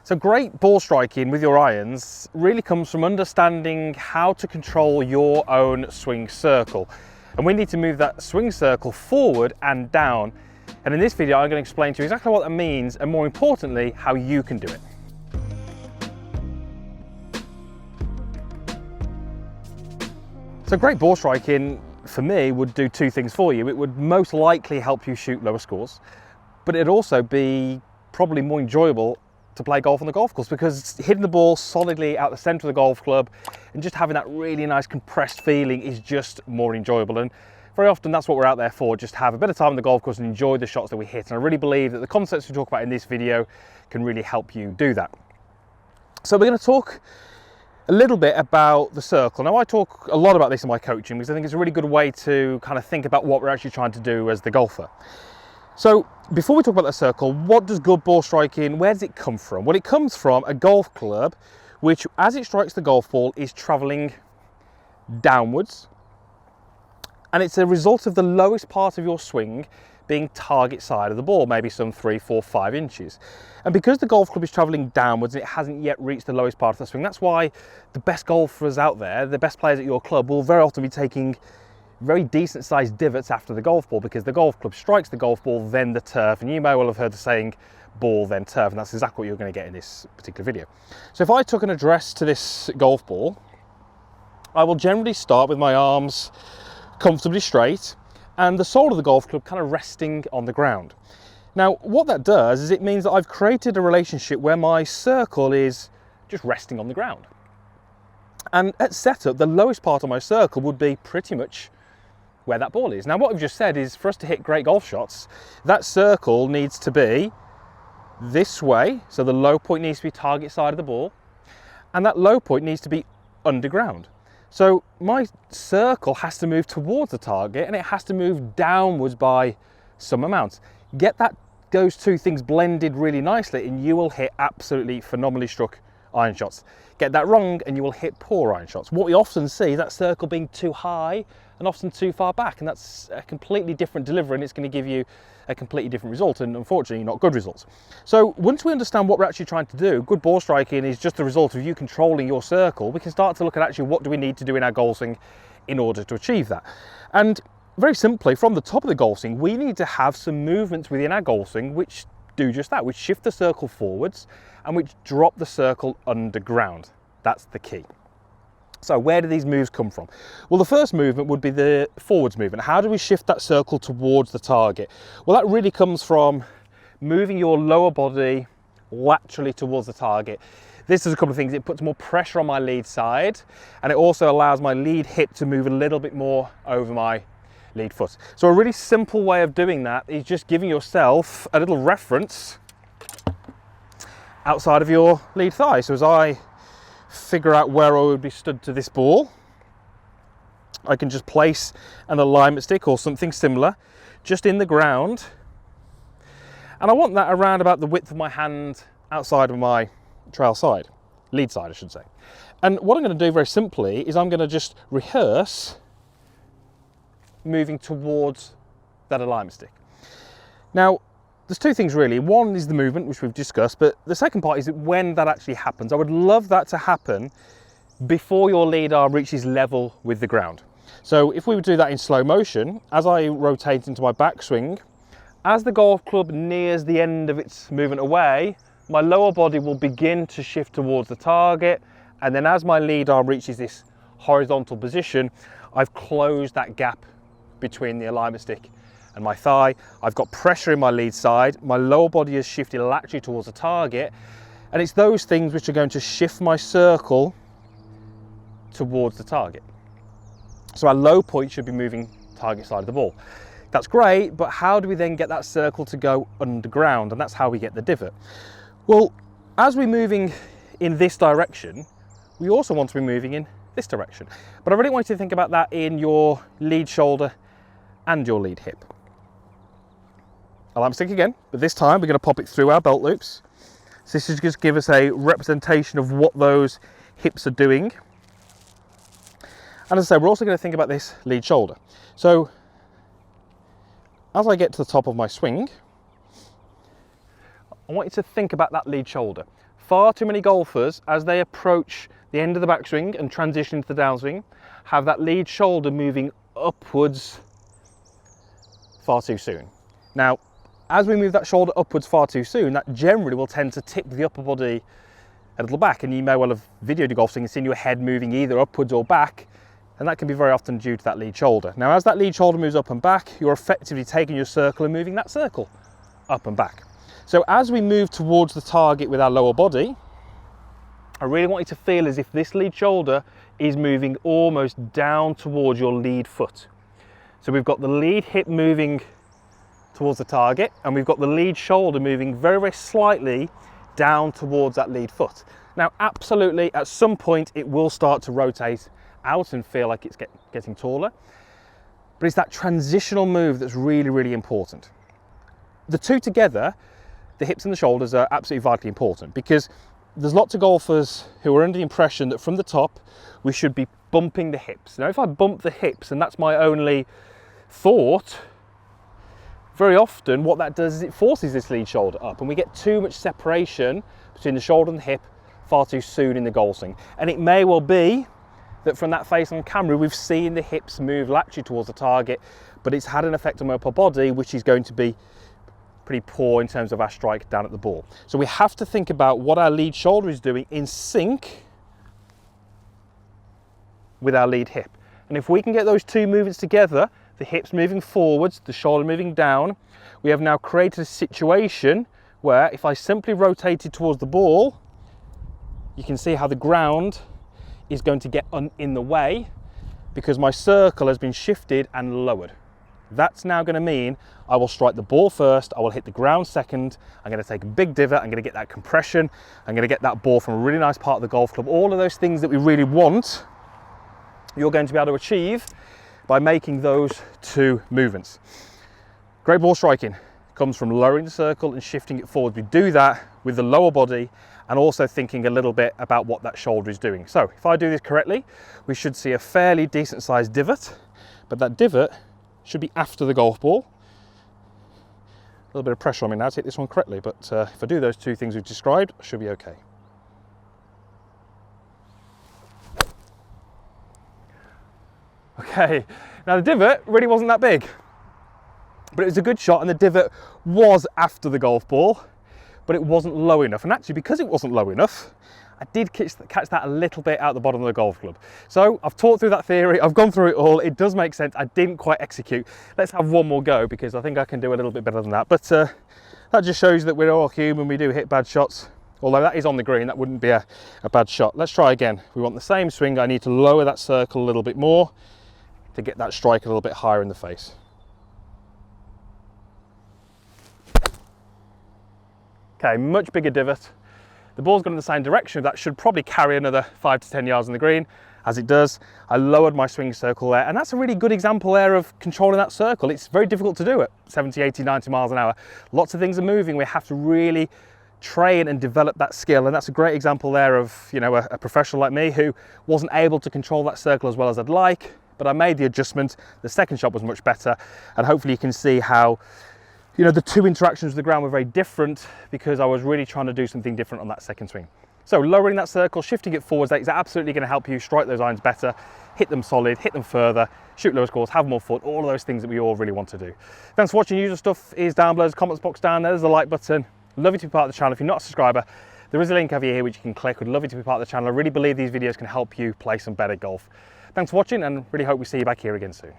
So great ball striking with your irons really comes from understanding how to control your own swing circle. And we need to move that swing circle forward and down. And in this video, I'm going to explain to you exactly what that means and more importantly, how you can do it. So great ball striking for me would do two things for you. It would most likely help you shoot lower scores, but it'd also be probably more enjoyable to play golf on the golf course because hitting the ball solidly out the center of the golf club and just having that really nice compressed feeling is just more enjoyable. And very often that's what we're out there for, just have a bit of time on the golf course and enjoy the shots that we hit. And I really believe that the concepts we talk about in this video can really help you do that. So we're going to talk a little bit about the circle. Now I talk a lot about this in my coaching because I think it's a really good way to kind of think about what we're actually trying to do as the golfer. So before we talk about the circle, what does good ball striking, where does it come from? Well, it comes from a golf club, which as it strikes the golf ball is traveling downwards. And it's a result of the lowest part of your swing being target side of the ball, maybe some 3, 4, 5 inches. And because the golf club is traveling downwards and it hasn't yet reached the lowest part of the swing, that's why the best golfers out there, the best players at your club, will very often be taking very decent sized divots after the golf ball because the golf club strikes the golf ball, then the turf. And you may well have heard the saying, ball, then turf, and that's exactly what you're going to get in this particular video. So if I took an address to this golf ball, I will generally start with my arms comfortably straight and the sole of the golf club kind of resting on the ground. Now, what that does is it means that I've created a relationship where my circle is just resting on the ground. And at setup, the lowest part of my circle would be pretty much where that ball is. Now, what we've just said is for us to hit great golf shots, that circle needs to be this way. So the low point needs to be target side of the ball, and that low point needs to be underground. So my circle has to move towards the target and it has to move downwards by some amount. Get those two things blended really nicely and you will hit absolutely phenomenally struck iron shots. Get that wrong and you will hit poor iron shots. What we often see is that circle being too high and often too far back, and that's a completely different delivery and it's going to give you a completely different result and unfortunately not good results. So once we understand what we're actually trying to do, good ball striking is just the result of you controlling your circle. We can start to look at actually what do we need to do in our golf swing in order to achieve that. And very simply, from the top of the golf swing, we need to have some movements within our golf swing which do just that, which shift the circle forwards and which drop the circle underground. That's the key. So where do these moves come from? Well, the first movement would be the forwards movement. How do we shift that circle towards the target? Well, that really comes from moving your lower body laterally towards the target. This is a couple of things. It puts more pressure on my lead side and it also allows my lead hip to move a little bit more over my lead foot. So a really simple way of doing that is just giving yourself a little reference outside of your lead thigh. So as I figure out where I would be stood to this ball, I can just place an alignment stick or something similar just in the ground, and I want that around about the width of my hand outside of my trail side, lead side I should say. And what I'm going to do very simply is I'm going to just rehearse moving towards that alignment stick. Now there's two things really. One is the movement, which we've discussed, but the second part is when that actually happens. I would love that to happen before your lead arm reaches level with the ground. So if we would do that in slow motion, as I rotate into my backswing, as the golf club nears the end of its movement away, my lower body will begin to shift towards the target. And then as my lead arm reaches this horizontal position, I've closed that gap between the alignment stick and my thigh. I've got pressure in my lead side, my lower body has shifted laterally towards the target, and it's those things which are going to shift my circle towards the target. So our low point should be moving target side of the ball. That's great, but how do we then get that circle to go underground? And that's how we get the divot. Well, as we're moving in this direction, we also want to be moving in this direction. But I really want you to think about that in your lead shoulder and your lead hip. Alignment stick again, but this time we're going to pop it through our belt loops. So this is just give us a representation of what those hips are doing. And as I say, we're also going to think about this lead shoulder. So as I get to the top of my swing, I want you to think about that lead shoulder. Far too many golfers, as they approach the end of the backswing and transition into the downswing, have that lead shoulder moving upwards far too soon. Now, as we move that shoulder upwards far too soon, that generally will tend to tip the upper body a little back, and you may well have videoed your golf swing and seen your head moving either upwards or back, and that can be very often due to that lead shoulder. Now, as that lead shoulder moves up and back, you're effectively taking your circle and moving that circle up and back. So as we move towards the target with our lower body, I really want you to feel as if this lead shoulder is moving almost down towards your lead foot. So we've got the lead hip moving towards the target, and we've got the lead shoulder moving very, very slightly down towards that lead foot. Now, absolutely, at some point, it will start to rotate out and feel like it's getting taller, but it's that transitional move that's really, really important. The two together, the hips and the shoulders, are absolutely vitally important, because there's lots of golfers who are under the impression that from the top, we should be bumping the hips. Now, if I bump the hips, and that's my only thought, very often what that does is it forces this lead shoulder up, and we get too much separation between the shoulder and the hip far too soon in the golf swing. And it may well be that from that face on camera, we've seen the hips move laterally towards the target, but it's had an effect on my upper body, which is going to be pretty poor in terms of our strike down at the ball. So we have to think about what our lead shoulder is doing in sync with our lead hip. And if we can get those two movements together, the hips moving forwards, the shoulder moving down, we have now created a situation where if I simply rotated towards the ball, you can see how the ground is going to get in the way because my circle has been shifted and lowered. That's now going to mean I will strike the ball first, I will hit the ground second, I'm going to take a big divot, I'm going to get that compression, I'm going to get that ball from a really nice part of the golf club. All of those things that we really want, you're going to be able to achieve by making those two movements. Great ball striking comes from lowering the circle and shifting it forward. We do that with the lower body and also thinking a little bit about what that shoulder is doing. So if I do this correctly, we should see a fairly decent sized divot, but that divot should be after the golf ball. A little bit of pressure on me now to hit this one correctly, but if I do those two things we've described, I should be okay. Okay, now the divot really wasn't that big, but it was a good shot, and the divot was after the golf ball, but it wasn't low enough. And actually, because it wasn't low enough, I did catch that a little bit out the bottom of the golf club. So I've talked through that theory, I've gone through it all, it does make sense. I didn't quite execute. Let's have one more go, because I think I can do a little bit better than that. But that just shows that we're all human, we do hit bad shots. Although that is on the green, that wouldn't be a bad shot. Let's try again. We want the same swing. I need to lower that circle a little bit more to get that strike a little bit higher in the face. Okay, much bigger divot. The ball's gone in the same direction. That should probably carry another 5 to 10 yards on the green, as it does. I lowered my swing circle there, and that's a really good example there of controlling that circle. It's very difficult to do at 70, 80, 90 miles an hour. Lots of things are moving. We have to really train and develop that skill, and that's a great example there of, you know, a professional like me who wasn't able to control that circle as well as I'd like, but I made the adjustment. The second shot was much better, and hopefully you can see how, you know, the two interactions with the ground were very different because I was really trying to do something different on that second swing. So lowering that circle, shifting it forwards, that is absolutely going to help you strike those irons better, hit them solid, hit them further, shoot lower scores, have more foot, all of those things that we all really want to do. Thanks for watching. Usual stuff is down below, there's a comments box down there, there's the like button. Love you to be part of the channel. If you're not a subscriber, there is a link over here which you can click. Would love you to be part of the channel. I really believe these videos can help you play some better golf. Thanks for watching, and really hope we see you back here again soon.